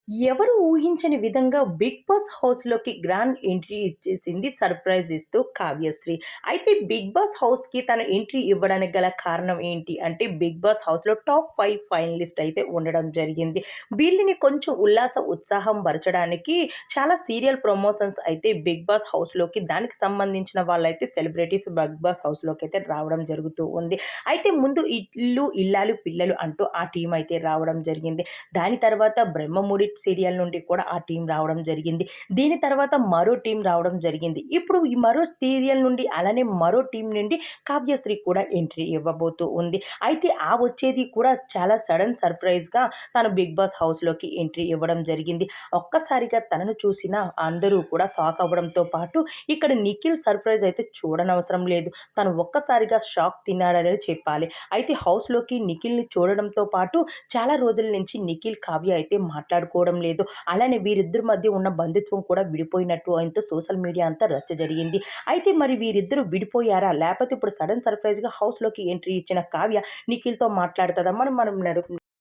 ఎవరు ఊహించని విధంగా 'బిగ్ బాస్' హౌస్‌లోకి గ్రాండ్ ఎంట్రీ ఇచ్చేసింది సర్ప్రైజ్ ఇస్తూ కావ్యశ్రీ. అయితే 'బిగ్ బాస్' హౌస్‌కి తన ఎంట్రీ ఇవ్వడానికి గల కారణం ఏంటి అంటే 'బిగ్ బాస్' హౌస్‌లో టాప్ 5 ఫైనలిస్ట్ అయితే ఉండడం జరిగింది. వీళ్ళని కొంచెం ఉత్సాహం పరచడానికి చాలా సీరియల్ ప్రమోషన్స్ అయితే 'బిగ్ బాస్' హౌస్‌లోకి దానికి సంబంధించిన వాళ్ళైతే సెలబ్రిటీస్ 'బిగ్ బాస్' హౌస్‌లోకి అయితే రావడం జరుగుతూ ఉంది. అయితే ముందు ఇల్లు, ఇల్లాలు, పిల్లలు అంటూ ఆ టీమ్ అయితే రావడం జరిగింది. దాని తర్వాత 'బ్రహ్మముడి' సీరియల్ నుండి కూడా ఆ టీమ్ రావడం జరిగింది. దీని తర్వాత మరో టీమ్ రావడం జరిగింది. ఇప్పుడు ఈ మరో సీరియల్ నుండి అలానే మరో టీమ్ నుండి కావ్యశ్రీ కూడా ఎంట్రీ ఇవ్వబోతూ ఉంది. అయితే ఆ వచ్చేది కూడా చాలా సడెన్ సర్ప్రైజ్‌గా తను 'బిగ్ బాస్' హౌస్‌లోకి ఎంట్రీ ఇవ్వడం జరిగింది. ఒక్కసారిగా తనను చూసిన అందరూ కూడా షాక్ అవ్వడంతో పాటు ఇక్కడ నిఖిల్ సర్ప్రైజ్ అయితే చూడనవసరం లేదు. తను ఒక్కసారిగా షాక్ తిన్నాడనే చెప్పాలి. అయితే హౌస్‌లోకి నిఖిల్‌ని చూడడంతో పాటు చాలా రోజుల నుంచి నిఖిల్, కావ్య అయితే మాట్లాడుకోవడం లేదు. అలానే వీరిద్దరి మధ్య ఉన్న బంధుత్వం కూడా విడిపోయినట్టు ఆయనతో సోషల్ మీడియా అంతా రచ్చ జరిగింది. అయితే మరి వీరిద్దరూ విడిపోయారా? లేపోతే ఇప్పుడు సడెన్ సర్ప్రైజ్‌గా హౌస్‌లోకి ఎంట్రీ ఇచ్చిన కావ్య నిఖిల్‌తో మాట్లాడుతదా? మనం మనం నడు